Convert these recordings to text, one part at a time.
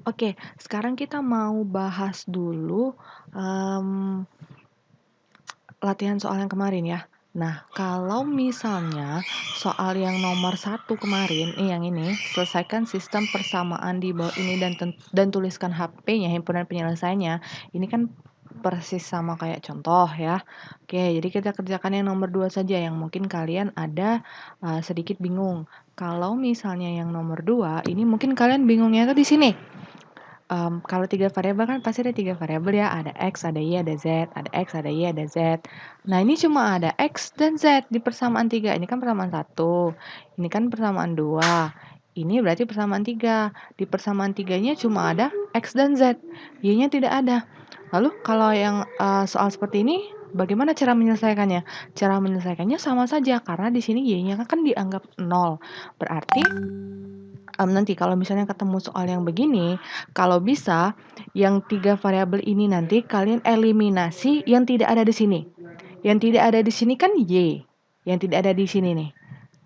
Oke, sekarang kita mau bahas dulu latihan soal yang kemarin ya. Nah, kalau misalnya soal yang nomor 1 kemarin, yang ini, selesaikan sistem persamaan di bawah ini dan tuliskan HP-nya, himpunan penyelesaiannya. Ini kan persis sama kayak contoh ya. Oke, jadi kita kerjakan yang nomor 2 saja yang mungkin kalian ada sedikit bingung. Kalau misalnya yang nomor 2, ini mungkin kalian bingungnya tuh di sini. Kalau 3 variabel kan pasti ada 3 variabel ya, ada X, ada Y, ada Z, ada X, ada Y, ada Z. Nah, ini cuma ada X dan Z di persamaan 3. Ini kan persamaan 1, ini kan persamaan 2. Ini berarti persamaan 3. Di persamaan 3-nya cuma ada X dan Z, Y-nya tidak ada. Lalu kalau yang soal seperti ini, bagaimana cara menyelesaikannya? Cara menyelesaikannya sama saja, karena di sini Y-nya kan dianggap 0. Berarti nanti kalau misalnya ketemu soal yang begini, kalau bisa yang 3 variabel ini nanti kalian eliminasi yang tidak ada di sini. Yang tidak ada di sini kan Y. Yang tidak ada di sini nih.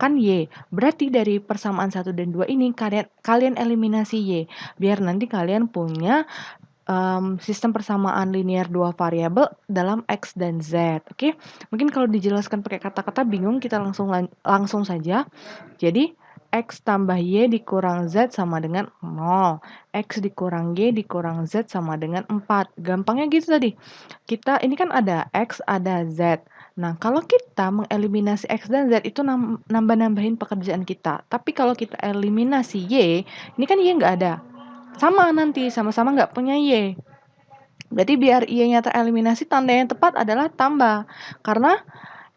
Kan Y. Berarti dari persamaan 1 dan 2 ini kalian eliminasi Y. Biar nanti kalian punya sistem persamaan linear 2 variabel dalam X dan Z. Oke? Mungkin kalau dijelaskan pakai kata-kata bingung, kita langsung saja. Jadi X tambah Y dikurang Z sama dengan 0. X dikurang Y dikurang Z sama dengan 4. Gampangnya gitu tadi. Ini kan ada X, ada Z. Nah, kalau kita mengeliminasi X dan Z itu nambah-nambahin pekerjaan kita. Tapi kalau kita eliminasi Y, ini kan Y nggak ada. Sama nanti, sama-sama nggak punya Y. Berarti biar Y-nya tereliminasi, tanda yang tepat adalah tambah. Karena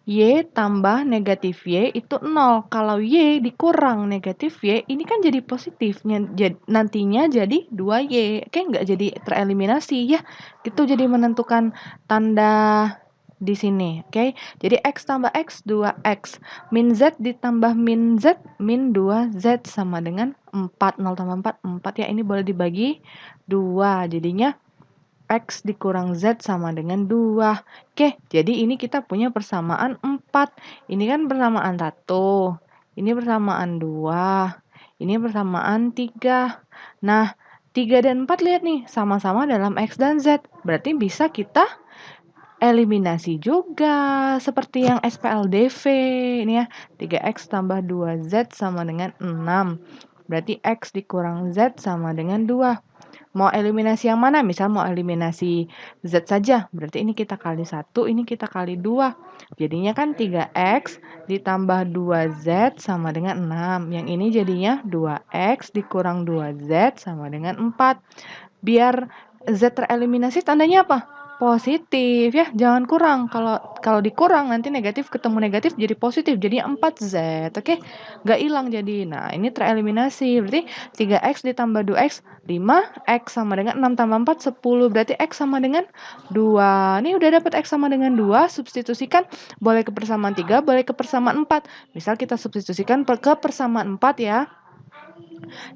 Y tambah negatif Y itu 0. Kalau Y dikurang negatif Y, ini kan jadi positif. Nantinya jadi 2Y. Oke, nggak jadi tereliminasi ya. Itu jadi menentukan tanda di sini. Oke, jadi X tambah X, 2X. Min Z ditambah min Z, min 2Z sama dengan 4. 0 tambah 4, 4 ya. Ini boleh dibagi 2. Jadinya X dikurang Z sama dengan 2. Oke, jadi ini kita punya persamaan 4. Ini kan persamaan 1. Ini persamaan 2. Ini persamaan 3. Nah, 3 dan 4 lihat nih, sama-sama dalam X dan Z. Berarti bisa kita eliminasi juga, seperti yang SPLDV. Ini ya, 3X tambah 2Z sama dengan 6. Berarti X dikurang Z sama dengan 2. Mau eliminasi yang mana? Misal mau eliminasi Z saja. Berarti ini kita kali 1, ini kita kali 2. Jadinya kan 3X ditambah 2Z sama dengan 6. Yang ini jadinya 2X dikurang 2Z sama dengan 4. Biar Z tereliminasi tandanya apa? Positif ya, jangan kurang. Kalau dikurang nanti negatif ketemu negatif jadi positif, jadi 4Z. Oke? Nggak hilang jadi. Nah, ini tereliminasi. Berarti 3X ditambah 2X 5X sama dengan 6 tambah 4 10. Berarti X sama dengan 2. Ini udah dapat X sama dengan 2, substitusikan boleh ke persamaan 3, boleh ke persamaan 4. Misal kita substitusikan ke persamaan 4 ya.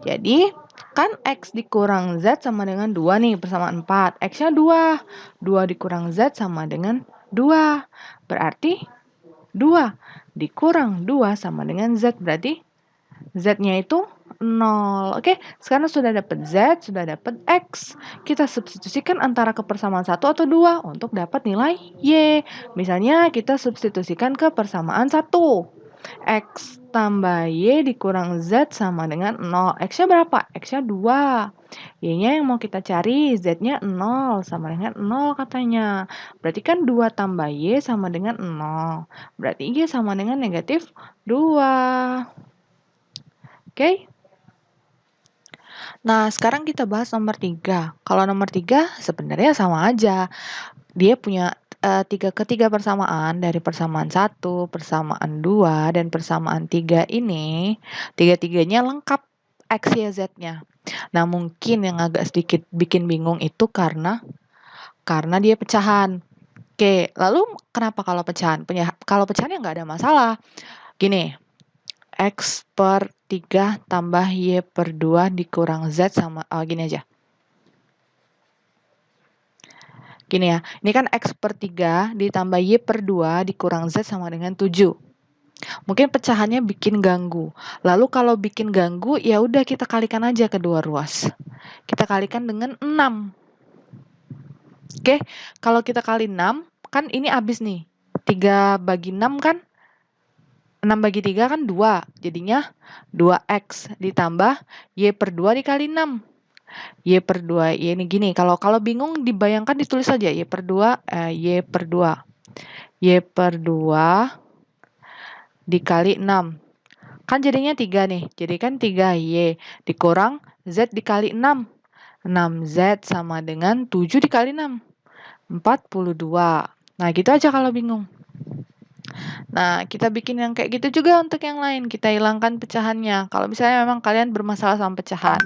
Jadi, kan X dikurang Z sama dengan 2 nih, persamaan 4. X-nya 2. 2 dikurang Z sama dengan 2. Berarti 2 dikurang 2 sama dengan Z. Berarti Z-nya itu 0. Oke, sekarang sudah dapat Z, sudah dapat X. Kita substitusikan antara ke persamaan 1 atau 2 untuk dapat nilai Y. Misalnya kita substitusikan ke persamaan 1. X tambah Y dikurang Z sama dengan 0. X-nya berapa? X-nya 2. Y-nya yang mau kita cari, Z-nya 0 sama dengan 0 katanya. Berarti kan 2 tambah Y sama dengan 0. Berarti Y sama dengan negatif 2. Oke? Nah, sekarang kita bahas nomor 3. Kalau nomor 3 sebenarnya sama aja. Dia punya ketiga persamaan dari persamaan 1, persamaan 2, dan persamaan 3 ini. Tiga-tiganya lengkap X, Y, Z-nya. Nah, mungkin yang agak sedikit bikin bingung itu karena dia pecahan. Oke, lalu kenapa kalau pecahan? Kalau pecahannya nggak ada masalah. Gini, X per 3 tambah Y per 2 dikurang Z sama, gini aja. Gini ya, ini kan X per 3 ditambah Y per 2 dikurang Z sama dengan 7. Mungkin pecahannya bikin ganggu. Lalu kalau bikin ganggu, ya udah kita kalikan aja kedua ruas. kita kalikan dengan 6. Oke, kalau kita kali 6, kan ini habis nih. 3 bagi 6 kan? 6 bagi 3 kan 2. Jadinya 2x ditambah y per 2 dikali 6. Y per 2, y ini gini. Kalau bingung dibayangkan ditulis saja y per 2, y per 2. Y per 2 dikali 6. Kan jadinya 3 nih. Jadi kan 3y dikurang z dikali 6. 6z sama dengan 7 dikali 6. 42. Nah, gitu aja kalau bingung. Nah, kita bikin yang kayak gitu juga untuk yang lain. Kita hilangkan pecahannya. Kalau misalnya memang kalian bermasalah sama pecahan.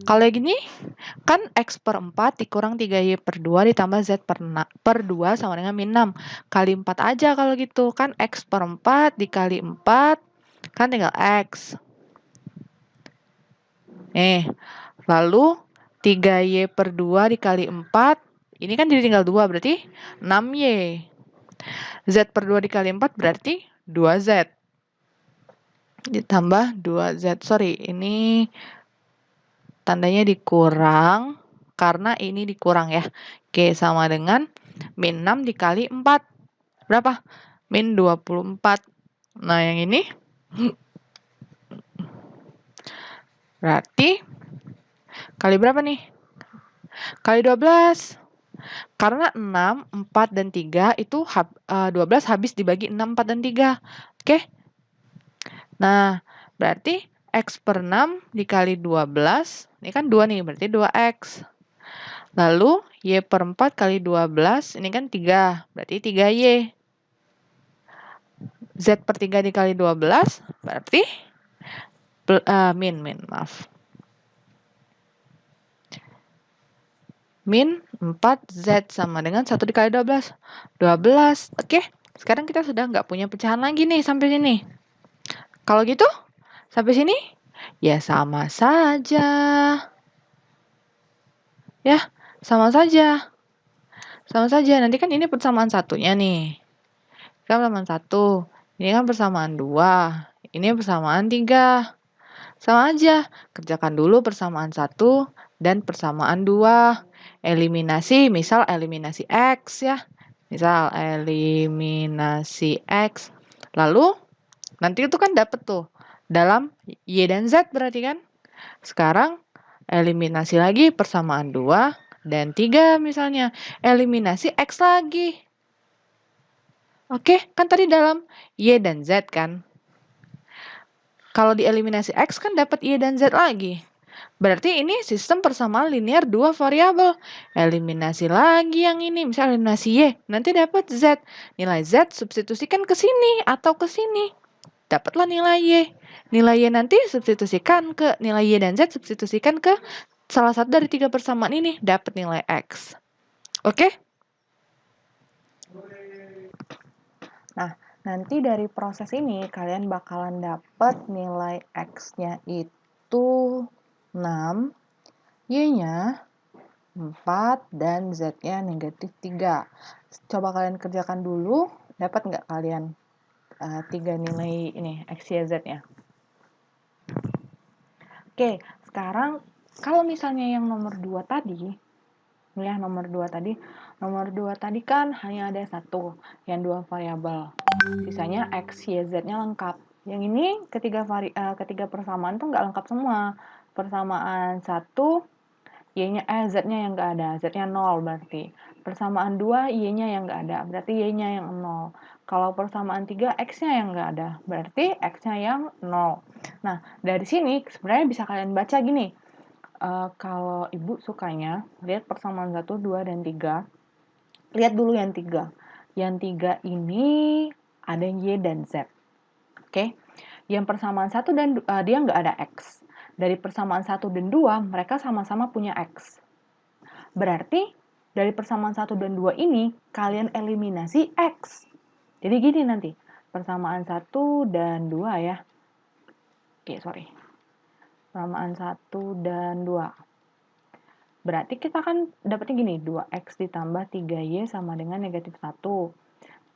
Kalau yang gini, kan x per 4 dikurang 3y per 2 ditambah z per 2 sama dengan min 6. Kali 4 aja kalau gitu. Kan x per 4 dikali 4, kan tinggal x. Lalu 3y per 2 dikali 4, ini kan jadi tinggal 2, berarti 6y. Z per 2 dikali 4 berarti 2z. Ditambah 2z. Sorry, ini tandanya dikurang karena ini dikurang ya. Oke, sama dengan min 6 dikali 4. Berapa? Min 24. Nah, yang ini berarti kali berapa nih? Kali 12. Karena 6, 4, dan 3 itu 12 habis dibagi 6, 4, dan 3. Oke? Nah, berarti x per 6 dikali 12, ini kan 2 nih, berarti 2x. Lalu, y per 4 kali 12, ini kan 3, berarti 3y. Z per 3 dikali 12, berarti maaf. Min 4z sama dengan 1 dikali 12. 12. Oke, sekarang kita sudah nggak punya pecahan lagi nih sampai sini. Kalau gitu, sampai sini, ya sama saja. Ya, sama saja. Sama saja. Nanti kan ini persamaan satunya nih. Kan persamaan 1. Ini kan persamaan 2. Ini persamaan 3. Sama aja. Kerjakan dulu persamaan 1 dan persamaan 2. Eliminasi, misal eliminasi X ya. Misal eliminasi X. Lalu, nanti itu kan dapat tuh. Dalam Y dan Z berarti kan. Sekarang, eliminasi lagi persamaan 2 dan 3 misalnya. Eliminasi X lagi. Oke, kan tadi dalam Y dan Z kan. Kalau dieliminasi X kan dapat Y dan Z lagi. Berarti ini sistem persamaan linear 2 variabel. Eliminasi lagi yang ini, misalnya eliminasi Y, nanti dapat Z. Nilai Z substitusikan ke sini atau ke sini. Dapatlah nilai Y. Nilai Y nanti substitusikan ke nilai Y dan Z substitusikan ke salah satu dari 3 persamaan ini, dapat nilai X. Oke? Nah, nanti dari proses ini kalian bakalan dapat nilai X-nya itu 6, Y-nya 4, dan Z-nya negatif 3. Coba kalian kerjakan dulu, dapat nggak kalian 3 nilai ini, X, Y, Z-nya? Oke, sekarang kalau misalnya yang nomor 2 tadi, ya nomor 2 tadi kan hanya ada satu, yang 2 variabel. Sisanya X, Y, Z-nya lengkap. Yang ini ketiga persamaan tuh nggak lengkap semua. Persamaan 1, Y-nya Z-nya yang nggak ada, Z-nya 0 berarti. Persamaan 2, Y-nya yang nggak ada, berarti Y-nya yang 0. Kalau persamaan 3, X-nya yang nggak ada, berarti X-nya yang 0. Nah, dari sini sebenarnya bisa kalian baca gini. Kalau ibu sukanya lihat persamaan 1, 2, dan 3, lihat dulu yang 3. Yang 3 ini ada Y dan Z. Oke? Yang persamaan 1 dan dia nggak ada X. Dari persamaan 1 dan 2, mereka sama-sama punya X. Berarti, dari persamaan 1 dan 2 ini, kalian eliminasi X. Jadi gini nanti, persamaan 1 dan 2 ya. Oke, sorry. Persamaan 1 dan 2. Berarti kita kan dapatnya gini, 2X ditambah 3Y sama dengan negatif 1.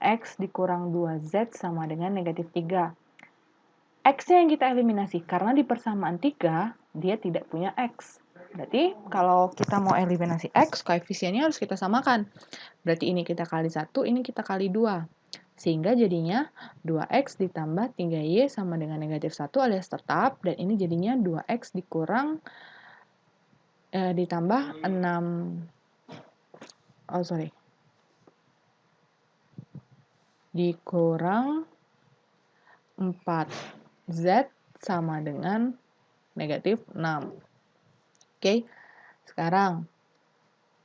X dikurang 2Z sama dengan negatif 3. X-nya yang kita eliminasi, karena di persamaan 3, dia tidak punya X. Berarti kalau kita mau eliminasi X, koefisiennya harus kita samakan. Berarti ini kita kali 1, ini kita kali 2. Sehingga jadinya 2X ditambah 3Y sama dengan negatif 1 alias tetap. Dan ini jadinya 2X dikurang ditambah 6. Dikurang 4Z sama dengan negatif 6. Oke, sekarang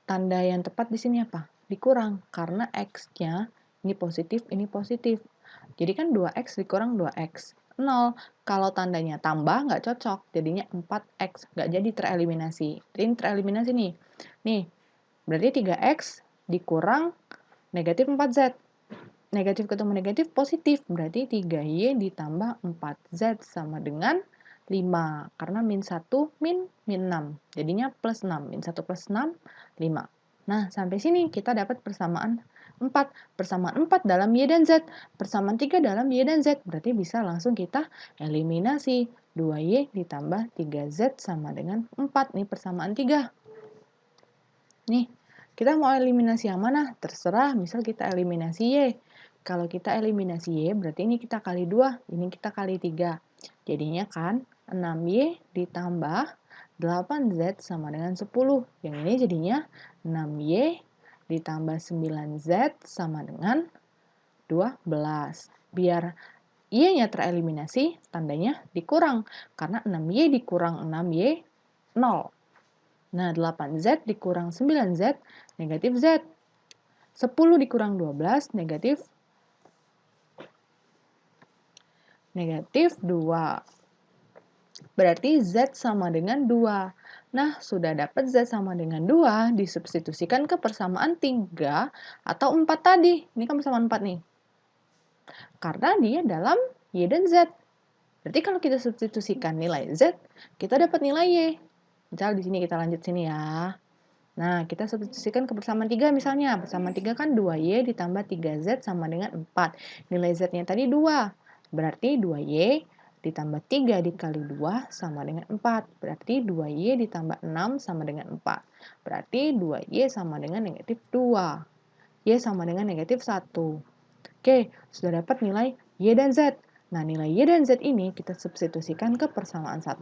tanda yang tepat di sini apa? Dikurang, karena X-nya ini positif, ini positif. Jadi kan 2X dikurang 2X. 0. Kalau tandanya tambah, nggak cocok. Jadinya 4X. Nggak jadi tereliminasi. Ini tereliminasi nih. Nih, berarti 3X dikurang negatif 4Z. Negatif ketemu negatif positif. Berarti 3Y ditambah 4Z sama dengan 5. Karena min 1 min 6. Jadinya plus 6. Min 1 plus 6, 5. Nah, sampai sini kita dapat persamaan 4. Persamaan 4 dalam Y dan Z. Persamaan 3 dalam Y dan Z. Berarti bisa langsung kita eliminasi. 2Y ditambah 3Z sama dengan 4. Ini persamaan 3. Nih, kita mau eliminasi yang mana? Terserah, misal kita eliminasi Y. Kalau kita eliminasi Y, berarti ini kita kali 2, ini kita kali 3. Jadinya kan 6Y ditambah 8Z sama dengan 10. Yang ini jadinya 6Y ditambah 9Z sama dengan 12. Biar Y-nya tereliminasi, tandanya dikurang. Karena 6Y dikurang 6Y, 0. Nah, 8Z dikurang 9Z, negatif Z. 10 dikurang 12, negatif 2. Berarti Z sama dengan 2. Nah, sudah dapat Z sama dengan 2, disubstitusikan ke persamaan 3 atau 4 tadi. Ini kan persamaan 4 nih. Karena dia dalam Y dan Z. Berarti kalau kita substitusikan nilai Z, kita dapat nilai Y. Misal di sini kita lanjut sini ya. Nah, kita substitusikan ke persamaan 3 misalnya. Persamaan 3 kan 2Y ditambah 3Z sama dengan 4. Nilai Z-nya tadi 2. Berarti 2Y ditambah 3 dikali 2 sama dengan 4. Berarti 2Y ditambah 6 sama dengan 4. Berarti 2Y sama dengan negatif 2. Y sama dengan negatif 1. Oke, sudah dapat nilai Y dan Z. Nah, nilai Y dan Z ini kita substitusikan ke persamaan 1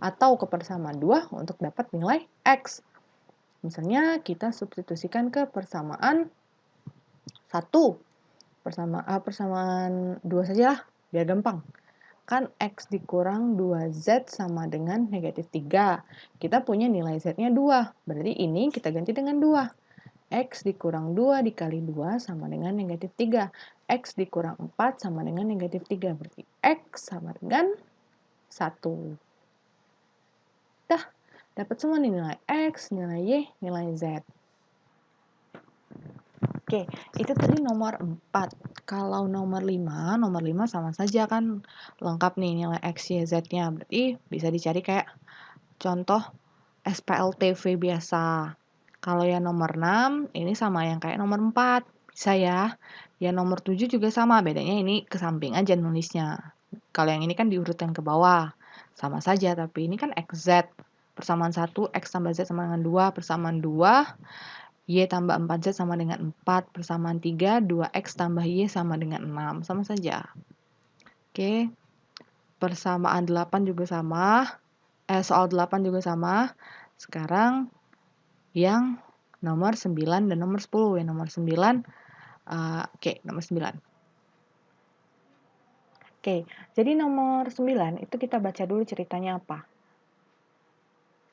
atau ke persamaan 2 untuk dapat nilai X. Misalnya kita substitusikan ke persamaan 1. Persamaan 2 saja lah, biar gampang. Kan X dikurang 2Z sama dengan negatif 3. Kita punya nilai Z-nya 2. Berarti ini kita ganti dengan 2. X dikurang 2 dikali 2 sama dengan negatif 3. X dikurang 4 sama dengan negatif 3. Berarti X sama dengan 1. Dah, dapat semua nih nilai X, nilai Y, nilai Z. Oke, itu tadi nomor 4. Kalau nomor 5 sama saja kan lengkap nih nilai X, Y, Z-nya. Berarti bisa dicari kayak contoh SPLTV biasa. Kalau yang nomor 6, ini sama yang kayak nomor 4. Bisa ya. Yang nomor 7 juga sama, bedanya ini ke samping aja nulisnya. Kalau yang ini kan diurutkan ke bawah. Sama saja, tapi ini kan XZ. Persamaan 1, X tambah Z sama dengan 2. Persamaan 2, Y tambah 4Z sama dengan 4. Persamaan 3, 2X tambah Y sama dengan 6. Sama saja. Oke. Persamaan 8 juga sama. Soal 8 juga sama. Sekarang yang nomor 9 dan nomor 10. Yang nomor 9, nomor 9. Oke, jadi nomor 9 itu kita baca dulu ceritanya apa.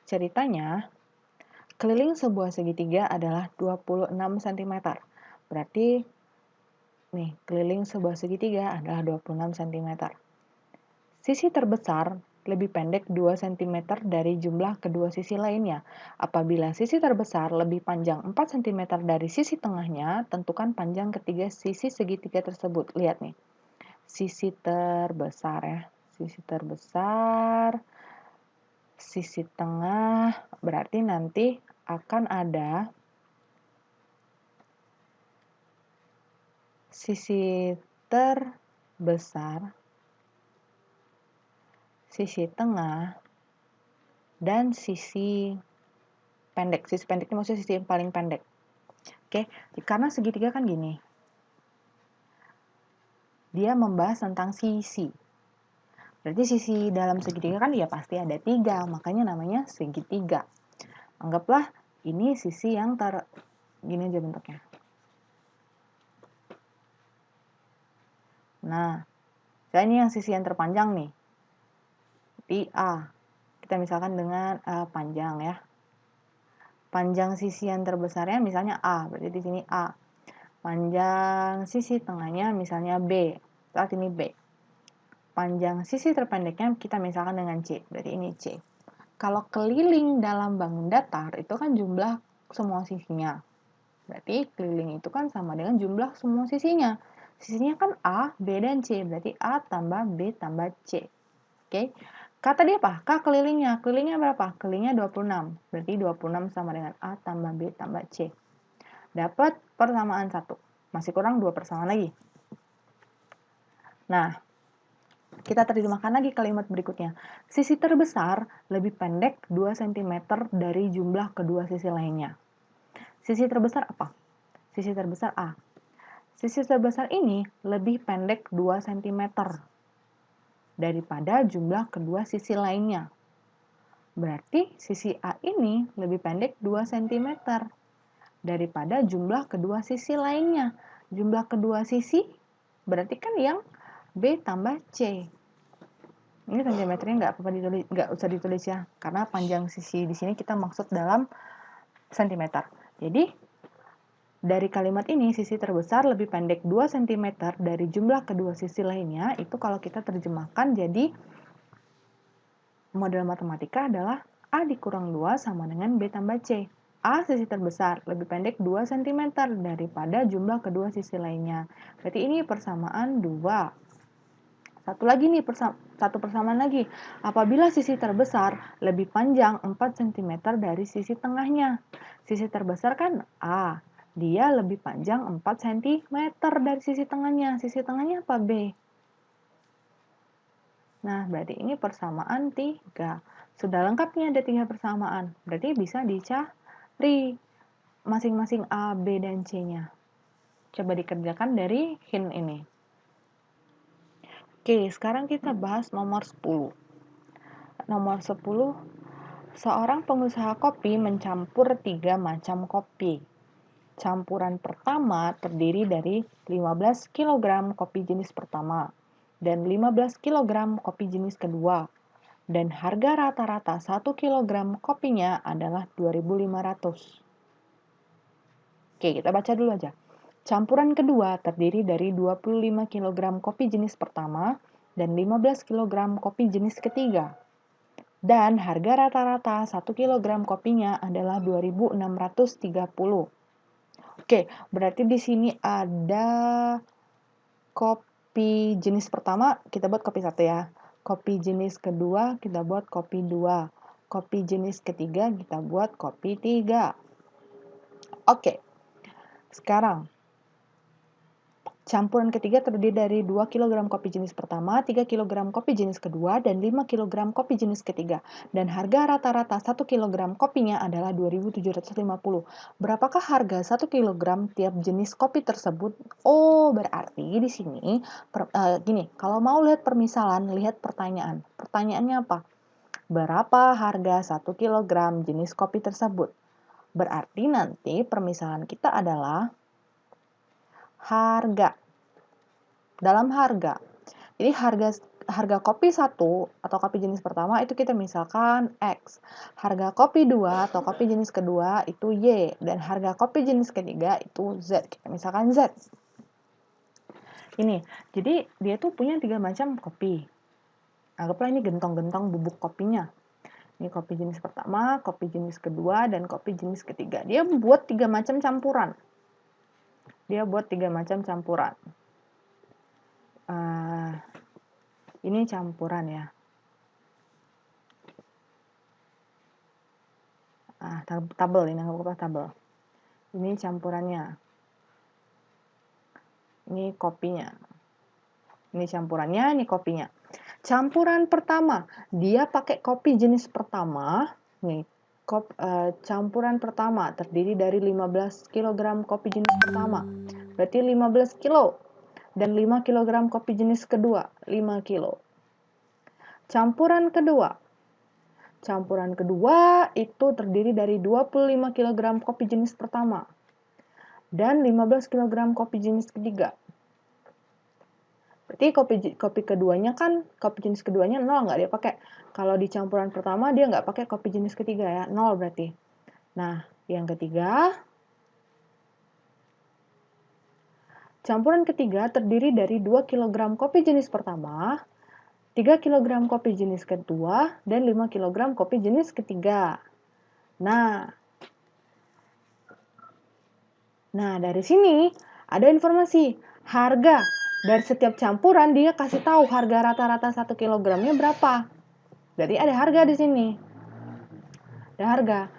Ceritanya, keliling sebuah segitiga adalah 26 cm. Berarti, nih, keliling sebuah segitiga adalah 26 cm. Sisi terbesar lebih pendek 2 cm dari jumlah kedua sisi lainnya. Apabila sisi terbesar lebih panjang 4 cm dari sisi tengahnya, tentukan panjang ketiga sisi segitiga tersebut. Lihat nih, sisi terbesar ya. Sisi terbesar, sisi tengah, berarti nanti akan ada sisi terbesar, sisi tengah, dan sisi pendek. Sisi pendek ini maksudnya sisi yang paling pendek. Oke, karena segitiga kan gini. Dia membahas tentang sisi. Berarti sisi dalam segitiga kan ya pasti ada 3, makanya namanya segitiga. Anggaplah ini sisi yang gini aja bentuknya. Nah, saya ini yang sisi yang terpanjang nih. Di A. Kita misalkan dengan panjang ya. Panjang sisi yang terbesarnya misalnya A, berarti di sini A. Panjang sisi tengahnya misalnya B, saat ini B. Panjang sisi terpendeknya kita misalkan dengan C, berarti ini C. Kalau keliling dalam bangun datar itu kan jumlah semua sisinya. Berarti keliling itu kan sama dengan jumlah semua sisinya. Sisinya kan A, B, dan C, berarti A tambah B tambah C. Oke. Kata dia apa? K kelilingnya. Kelilingnya berapa? Kelilingnya 26. Berarti 26 sama dengan A tambah B tambah C. Dapat persamaan 1. Masih kurang 2 persamaan lagi. Nah, kita terjemahkan lagi kalimat berikutnya. Sisi terbesar lebih pendek 2 cm dari jumlah kedua sisi lainnya. Sisi terbesar apa? Sisi terbesar A. Sisi terbesar ini lebih pendek 2 cm daripada jumlah kedua sisi lainnya. Berarti sisi A ini lebih pendek 2 cm daripada jumlah kedua sisi lainnya. Jumlah kedua sisi berarti kan yang B tambah C. Ini cm-nya nggak usah ditulis ya, karena panjang sisi di sini kita maksud dalam cm. Jadi dari kalimat ini sisi terbesar lebih pendek 2 cm dari jumlah kedua sisi lainnya, itu kalau kita terjemahkan jadi model matematika adalah A dikurang 2 sama dengan B tambah C. A sisi terbesar lebih pendek 2 cm daripada jumlah kedua sisi lainnya. Berarti ini persamaan 2. Satu persamaan lagi. Apabila sisi terbesar lebih panjang 4 cm dari sisi tengahnya. Sisi terbesar kan A. Dia lebih panjang 4 cm dari sisi tengahnya. Sisi tengahnya apa? B. Nah, berarti ini persamaan 3. Sudah lengkap nih ada 3 persamaan. Berarti bisa dicari masing-masing A, B, dan C-nya. Coba dikerjakan dari hint ini. Oke, sekarang kita bahas nomor 10. Nomor 10, seorang pengusaha kopi mencampur 3 macam kopi. Campuran pertama terdiri dari 15 kg kopi jenis pertama dan 15 kg kopi jenis kedua. Dan harga rata-rata 1 kg kopinya adalah 2.500. Oke, kita baca dulu aja. Campuran kedua terdiri dari 25 kg kopi jenis pertama dan 15 kg kopi jenis ketiga. Dan harga rata-rata 1 kg kopinya adalah 2.630. Oke, berarti di sini ada kopi jenis pertama, kita buat kopi 1 ya. Kopi jenis kedua, kita buat kopi 2. Kopi jenis ketiga, kita buat kopi 3. Oke. Sekarang, campuran ketiga terdiri dari 2 kg kopi jenis pertama, 3 kg kopi jenis kedua, dan 5 kg kopi jenis ketiga. Dan harga rata-rata 1 kg kopinya adalah 2.750. Berapakah harga 1 kg tiap jenis kopi tersebut? Oh, berarti di sini, gini, kalau mau lihat permisalan, lihat pertanyaan. Pertanyaannya apa? Berapa harga 1 kg jenis kopi tersebut? Berarti nanti permisalan kita adalah harga. Dalam harga. Jadi harga kopi 1 atau kopi jenis pertama itu kita misalkan X. Harga kopi 2 atau kopi jenis kedua itu Y. Dan harga kopi jenis ketiga itu Z. Kita misalkan Z. Ini, jadi dia tuh punya 3 macam kopi. Anggaplah ini gentong-gentong bubuk kopinya. Ini kopi jenis pertama, kopi jenis kedua, dan kopi jenis ketiga. Dia buat 3 macam campuran. Ini campuran ya. Tabel ini, anggaplah tabel. Ini campurannya. Ini kopinya. Ini campurannya, ini kopinya. Campuran pertama, dia pakai kopi jenis pertama. Nih, campuran pertama terdiri dari 15 kg kopi jenis pertama. Berarti 15 kilo. Dan 5 kg kopi jenis kedua, 5 kilo. Campuran kedua. Campuran kedua itu terdiri dari 25 kg kopi jenis pertama. Dan 15 kg kopi jenis ketiga. Berarti kopi keduanya kan, kopi jenis keduanya 0, nggak dia pakai. Kalau di campuran pertama dia nggak pakai kopi jenis ketiga ya, 0 berarti. Nah, yang ketiga, campuran ketiga terdiri dari 2 kg kopi jenis pertama, 3 kg kopi jenis kedua, dan 5 kg kopi jenis ketiga. Nah, dari sini ada informasi harga dari setiap campuran, dia kasih tahu harga rata-rata 1 kilogramnya berapa. Jadi ada harga di sini. Ada harga.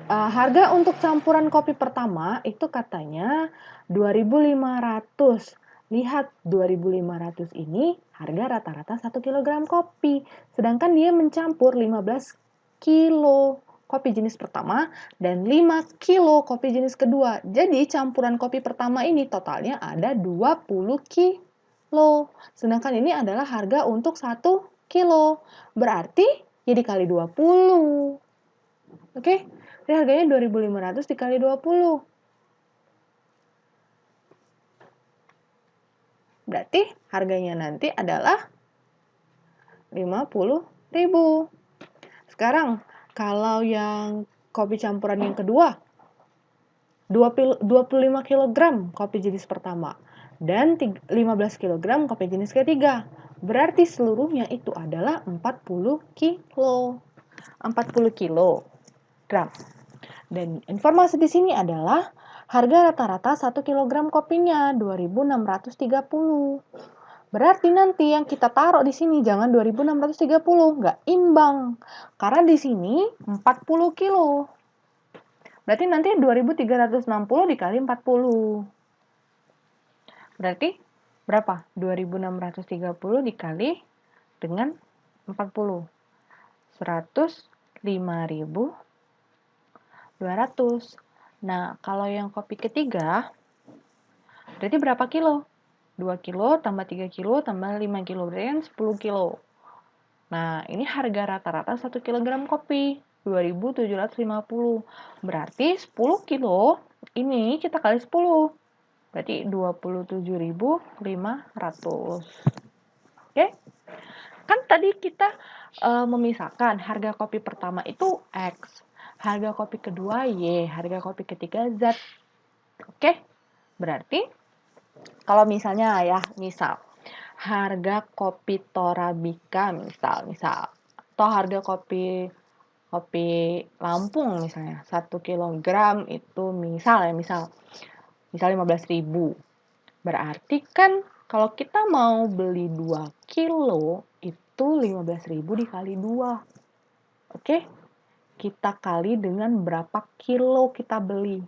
Harga untuk campuran kopi pertama itu katanya 2.500. Lihat 2.500 ini harga rata-rata 1 kg kopi. Sedangkan dia mencampur 15 kilo kopi jenis pertama dan 5 kilo kopi jenis kedua. Jadi campuran kopi pertama ini totalnya ada 20 kilo. Sedangkan ini adalah harga untuk 1 kilo. Berarti ya dikali 20. Oke? Jadi harganya 2.500 dikali 20. Berarti harganya nanti adalah 50.000. Sekarang, kalau yang kopi campuran yang kedua, 25 kg kopi jenis pertama dan 15 kg kopi jenis ketiga. Berarti seluruhnya itu adalah 40 kilo. 40 kilogram. Dan informasi di sini adalah harga rata-rata 1 kg kopinya 2.630. Berarti nanti yang kita taruh di sini jangan 2.630, nggak imbang. Karena di sini 40 kilo. Berarti nanti 2.360 dikali 40. Berarti berapa? 2.630 dikali dengan 40. 105.200. Nah, kalau yang kopi ketiga, berarti berapa kilo? 2 kilo tambah 3 kilo tambah 5 kilo, berarti kan 10 kilo. Nah, ini harga rata-rata 1 kg kopi, 2.750. Berarti 10 kilo ini kita kali 10. Berarti 27.500. Oke? Kan tadi kita memisahkan harga kopi pertama itu X, harga kopi kedua Y, harga kopi ketiga Z. Oke? Berarti kalau misalnya misal harga kopi Torabika misal atau harga kopi Lampung misalnya 1 kg itu misal 15.000. Berarti kan kalau kita mau beli 2 kilo itu 15.000 dikali 2. Oke? Kita kali dengan berapa kilo kita beli.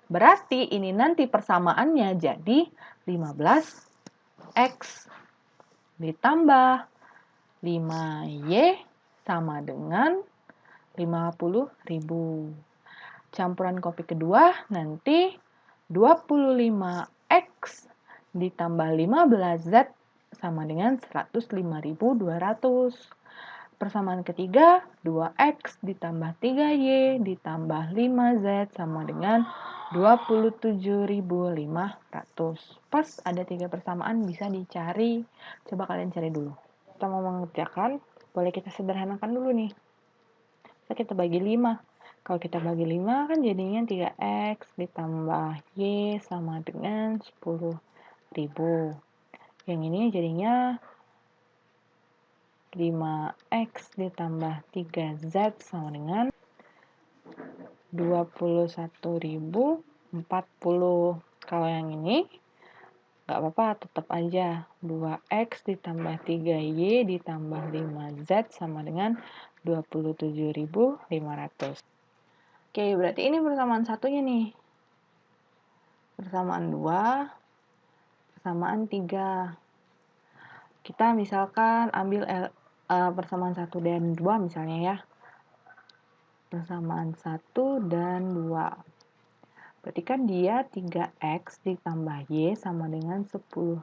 Berarti ini nanti persamaannya jadi 15X ditambah 5Y sama dengan 50.000. Campuran kopi kedua nanti 25X ditambah 15Z sama dengan 105.200. Persamaan ketiga, 2X ditambah 3Y ditambah 5Z sama dengan 27.500. Pas ada 3 persamaan bisa dicari. Coba kalian cari dulu. Kita mau mengerjakan, boleh kita sederhanakan dulu nih. Kita bagi 5. Kalau kita bagi 5 kan jadinya 3X ditambah Y sama dengan 10.000. Yang ini jadinya 5X ditambah 3Z sama dengan 21.040. Kalau yang ini nggak apa-apa, tetap aja 2X ditambah 3Y ditambah 5Z sama dengan 27.500. Oke, berarti ini persamaan satunya nih. Persamaan 2, persamaan 3. Kita misalkan ambil persamaan 1 dan 2 misalnya ya. Persamaan 1 dan 2. Berarti kan dia 3x ditambah y sama dengan 10.000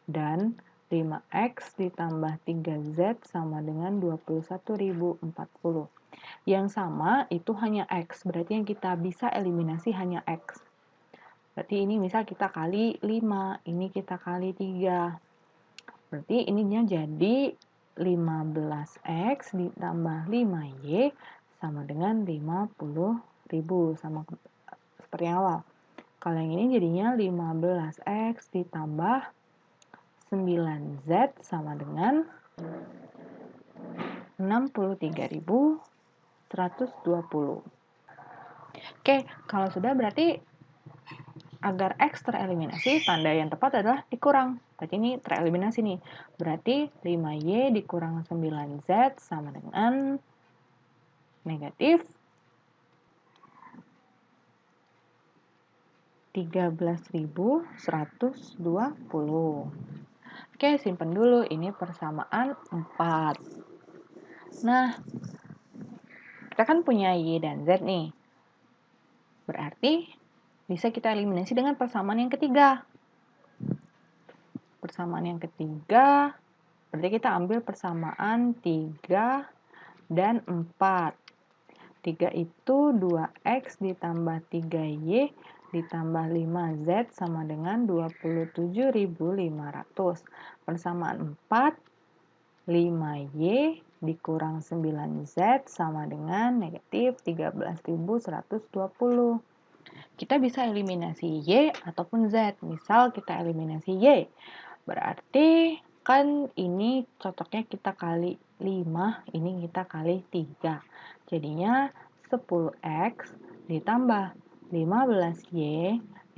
dan 5x ditambah 3z sama dengan 21.040. Yang sama itu hanya x, berarti yang kita bisa eliminasi hanya x. Berarti ini misal kita kali 5, ini kita kali 3. Berarti ininya jadi 15x ditambah 5y sama dengan 50.000, sama seperti yang awal. Kalau yang ini jadinya 15x ditambah 9z sama dengan 63.120. Oke, kalau sudah berarti agar x tereliminasi, tanda yang tepat adalah dikurang. Berarti ini tereliminasi nih. Berarti 5y dikurang 9z sama dengan negatif 13.120. Oke, simpen dulu. Ini persamaan 4. Nah, kita kan punya y dan z nih. Berarti bisa kita eliminasi dengan persamaan yang ketiga. Persamaan yang ketiga, berarti kita ambil persamaan 3 dan 4. 3 itu 2x ditambah 3y ditambah 5z sama dengan 27.500. Persamaan 4, 5y dikurang 9z sama dengan negatif 13.120. Kita bisa eliminasi y ataupun z. Misal kita eliminasi y. Berarti kan ini cocoknya kita kali 5, ini kita kali 3. Jadinya 10x ditambah 15y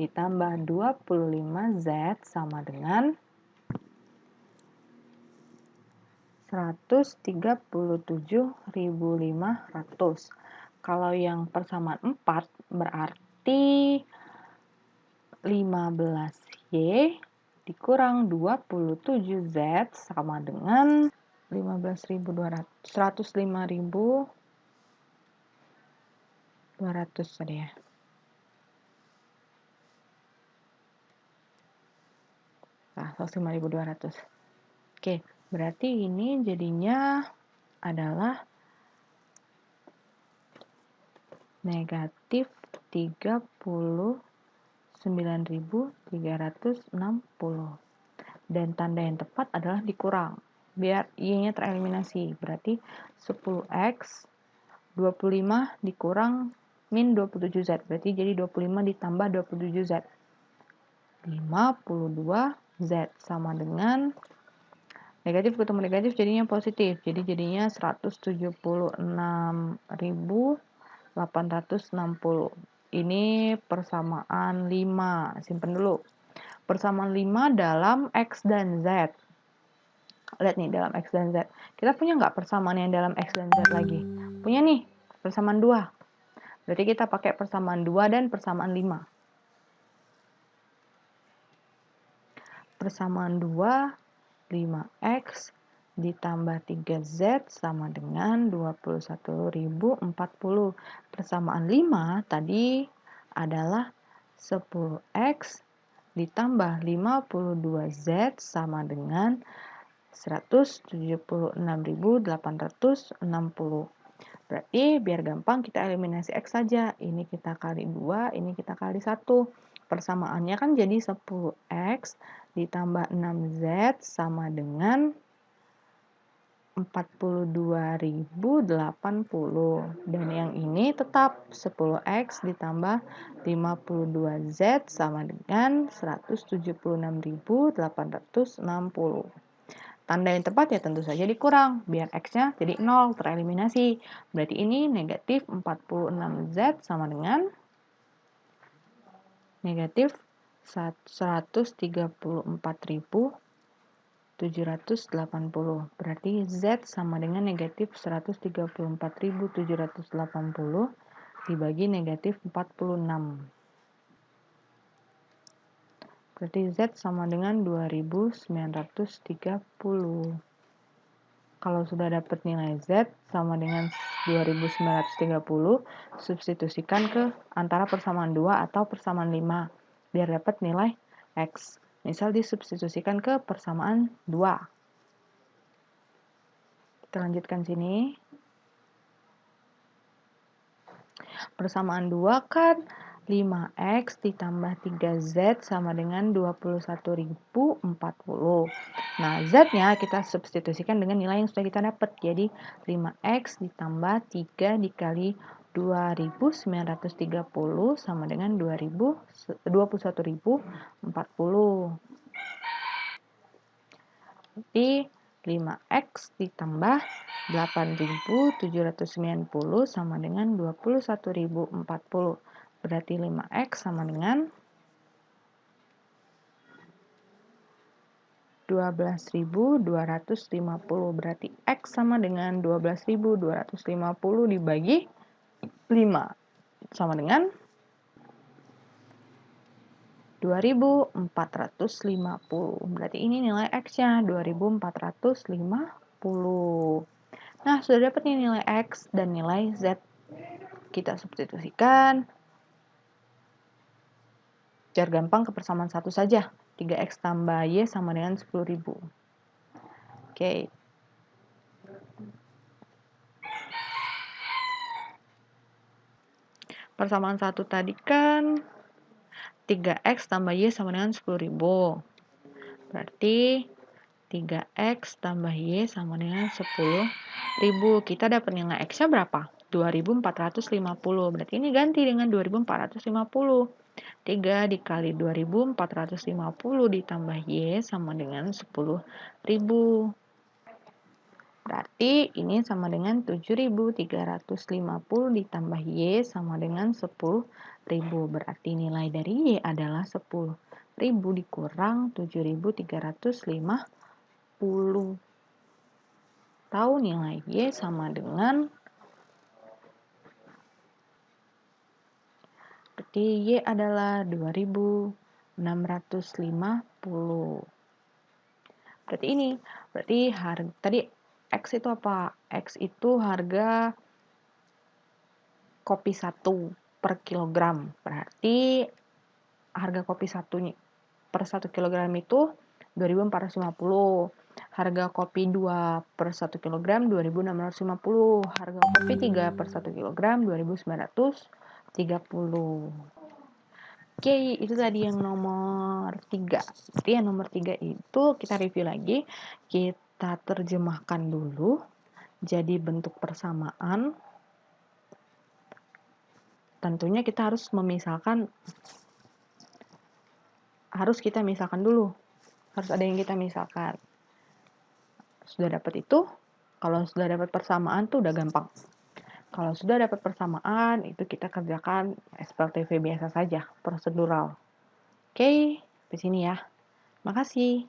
ditambah 25z sama dengan 137.500. Kalau yang persamaan 4 berarti 15y dikurang 27z sama dengan 15.200, 105.200 tadi ya. Nah, 105.200. Oke, berarti ini jadinya adalah negatif 39.360. Dan tanda yang tepat adalah dikurang. Biar y-nya tereliminasi. Berarti 10x 25 dikurang min 27z. Berarti jadi 25 ditambah 27z. 52z sama dengan negatif ketemu negatif jadinya positif. Jadi jadinya 176.860. Ini persamaan 5. Simpen dulu. Persamaan 5 dalam x dan z. Lihat nih dalam x dan z. Kita punya nggak persamaan yang dalam x dan z lagi? Punya nih, persamaan 2. Berarti kita pakai persamaan 2 dan persamaan 5. Persamaan 2, 5x ditambah 3z sama dengan 21.040. Persamaan 5 tadi adalah 10x ditambah 52z sama dengan 176.860. Berarti biar gampang kita eliminasi x saja. Ini kita kali 2, ini kita kali 1. Persamaannya kan jadi 10x ditambah 6z sama dengan 42.080. Dan yang ini tetap 10x ditambah 52z sama dengan 176.860. Tanda yang tepat ya tentu saja dikurang, biar x-nya jadi 0, tereliminasi. Berarti ini negatif 46z sama dengan negatif 134.780. Berarti z sama dengan negatif 134.780 dibagi negatif 46. Berarti Z sama dengan 2930. Kalau sudah dapat nilai Z sama dengan 2930, substitusikan ke antara persamaan 2 atau persamaan 5, biar dapat nilai X. Misal disubstitusikan ke persamaan 2. Kita lanjutkan sini. Persamaan 2 kan 5X ditambah 3Z sama dengan 21.040. Nah, Z-nya kita substitusikan dengan nilai yang sudah kita dapat. Jadi, 5X ditambah 3 dikali 2930 sama dengan 21.040. Jadi, 5X ditambah 8.790 sama dengan 21.040. Berarti 5X sama dengan 12.250. Berarti X sama dengan 12.250 dibagi 5. Sama dengan 2.450. Berarti ini nilai X-nya 2.450. Nah, sudah dapat nih nilai X dan nilai Z. Kita substitusikan. Biar gampang ke persamaan satu saja. 3X tambah Y sama dengan 10.000. Oke. Persamaan satu tadi kan 3X tambah Y sama dengan 10.000. Berarti 3X tambah Y sama dengan 10.000. Kita dapat nilai X-nya berapa? 2.450. Berarti ini ganti dengan 2.450. 3 dikali 2.450 ditambah Y sama dengan 10.000. Berarti ini sama dengan 7.350 ditambah Y sama dengan 10.000. Berarti nilai dari Y adalah 10.000 dikurang 7.350. Tahu nilai Y sama dengan, berarti Y adalah 2.650. Berarti ini, berarti harga tadi X itu apa? X itu harga kopi 1 per kilogram. Berarti harga kopi 1 per 1 kilogram itu 2.450. Harga kopi 2 per 1 kilogram 2.650. Harga kopi 3 per 1 kilogram 2.930. Oke, itu tadi yang nomor 3. Jadi yang nomor 3 itu kita review lagi. Kita terjemahkan dulu jadi bentuk persamaan. Tentunya kita harus misalkan dulu. Harus ada yang kita misalkan. Sudah dapat itu, kalau sudah dapat persamaan tuh udah gampang. Kalau sudah dapat persamaan, itu kita kerjakan SPLTV biasa saja, prosedural. Oke, di sini ya. Makasih.